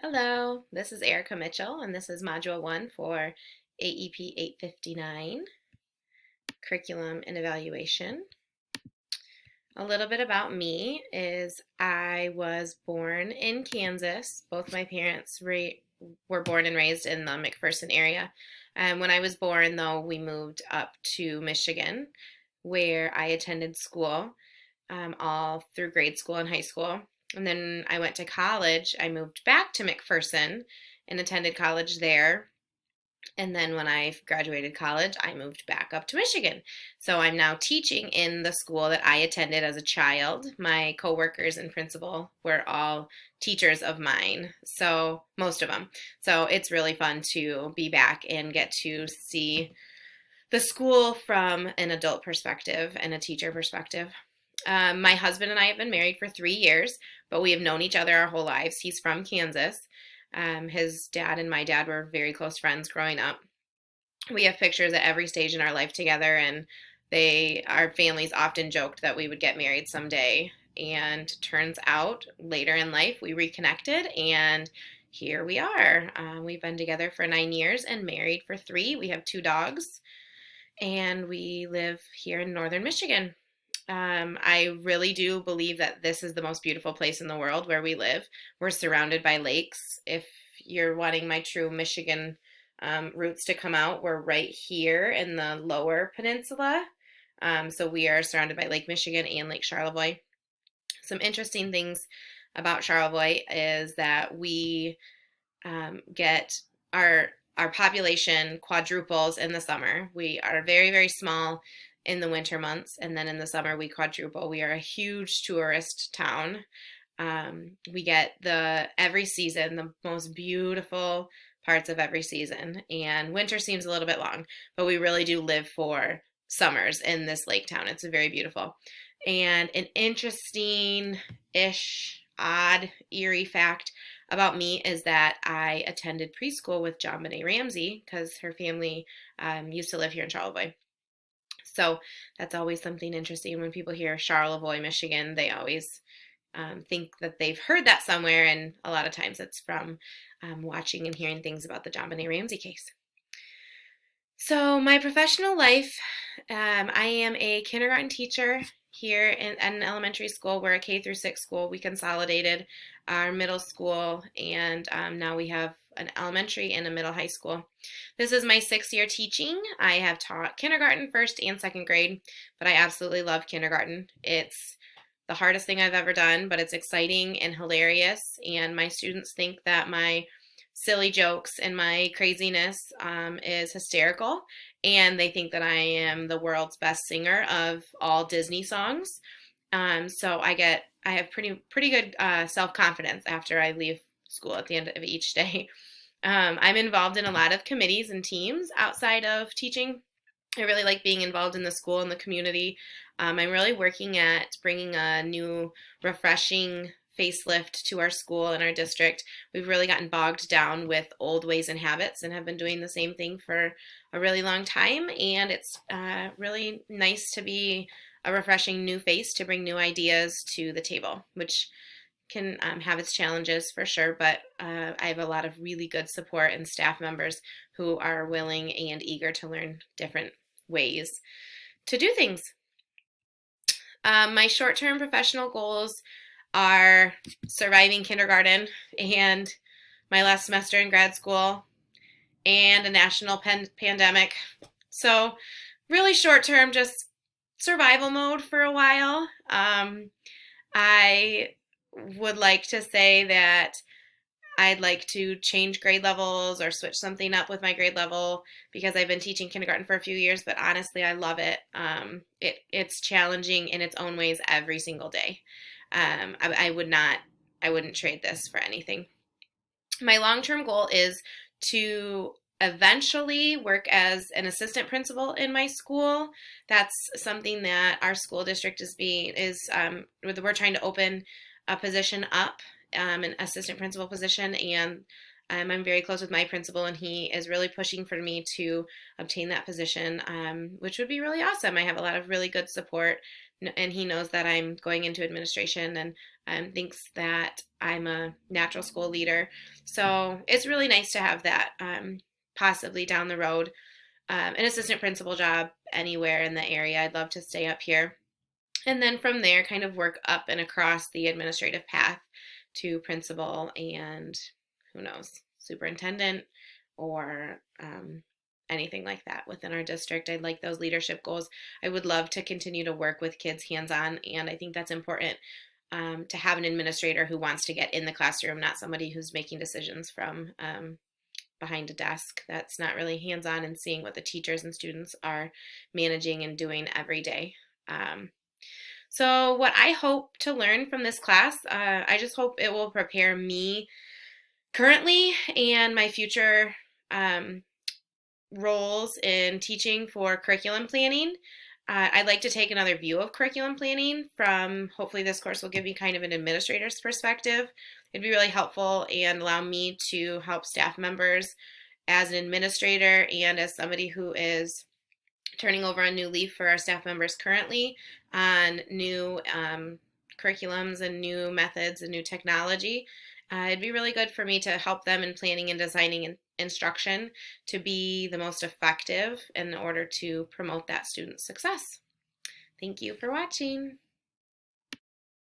Hello, this is Erica Mitchell, and this is Module 1 for AEP 859, Curriculum and Evaluation. A little bit about me is I was born in Kansas. Both my parents were born and raised in the McPherson area. When I was born, though, we moved up to Michigan, where I attended school all through grade school and high school. And then I went to college. I moved back to McPherson and attended college there. And then when I graduated college, I moved back up to Michigan. So I'm now teaching in the school that I attended as a child. My coworkers and principal were all teachers of mine, so most of them. So it's really fun to be back and get to see the school from an adult perspective and a teacher perspective. My husband and I have been married for 3 years, but we have known each other our whole lives. He's from Kansas. His dad and my dad were very close friends growing up. We have pictures at every stage in our life together, and our families often joked that we would get married someday. And turns out later in life we reconnected, and here we are. We've been together for 9 years and married for 3. We have 2 dogs, and we live here in northern Michigan. I really do believe that this is the most beautiful place in the world where we live. We're surrounded by lakes. If you're wanting my true Michigan roots to come out, we're right here in the lower peninsula. So we are surrounded by Lake Michigan and Lake Charlevoix. Some interesting things about Charlevoix is that we get our population quadruples in the summer. We are very, very small in the winter months, and then in the summer we quadruple. We are a huge tourist town. We get every season, the most beautiful parts of every season, and winter seems a little bit long, but we really do live for summers in this lake town. It's very beautiful. And an interesting-ish, odd, eerie fact about me is that I attended preschool with JonBenet Ramsey because her family used to live here in Charlevoix. So that's always something interesting. When people hear Charlevoix, Michigan, they always think that they've heard that somewhere, and a lot of times it's from watching and hearing things about the JonBenet Ramsey case. So my professional life, I am a kindergarten teacher here in an elementary school. We're a K through 6 school. We consolidated our middle school, and now we have an elementary and a middle high school. This is my 6th year teaching. I have taught kindergarten, 1st and 2nd grade, but I absolutely love kindergarten. It's the hardest thing I've ever done, but it's exciting and hilarious, and my students think that my silly jokes and my craziness is hysterical, and they think that I am the world's best singer of all Disney songs. So I have pretty good self-confidence after I leave school at the end of each day. I'm involved in a lot of committees and teams outside of teaching. I really like being involved in the school and the community. I'm really working at bringing a new, refreshing facelift to our school and our district. We've really gotten bogged down with old ways and habits and have been doing the same thing for a really long time. And it's really nice to be a refreshing new face to bring new ideas to the table, which can have its challenges for sure, but I have a lot of really good support and staff members who are willing and eager to learn different ways to do things. My short-term professional goals are surviving kindergarten and my last semester in grad school and a national pandemic. So really short-term, just survival mode for a while. I would like to say that I'd like to change grade levels or switch something up with my grade level because I've been teaching kindergarten for a few years, but honestly, I love it. It's challenging in its own ways every single day. I wouldn't trade this for anything. My long-term goal is to eventually work as an assistant principal in my school. That's something that our school district we're trying to open a position up, an assistant principal position, and I'm very close with my principal, and he is really pushing for me to obtain that position, which would be really awesome. I have a lot of really good support and he knows that I'm going into administration, and thinks that I'm a natural school leader. So it's really nice to have that, possibly down the road, an assistant principal job anywhere in the area. I'd love to stay up here. And then from there, kind of work up and across the administrative path to principal and who knows, superintendent or anything like that within our district. I'd like those leadership goals. I would love to continue to work with kids hands on, and I think that's important, to have an administrator who wants to get in the classroom, not somebody who's making decisions from behind a desk that's not really hands on and seeing what the teachers and students are managing and doing every day. So what I hope to learn from this class, I just hope it will prepare me currently and my future roles in teaching for curriculum planning. I'd like to take another view of curriculum planning from, hopefully this course will give me kind of an administrator's perspective. It'd be really helpful and allow me to help staff members as an administrator and as somebody who is turning over a new leaf for our staff members currently on new curriculums and new methods and new technology. It'd be really good for me to help them in planning and designing instruction to be the most effective in order to promote that student's success. Thank you for watching.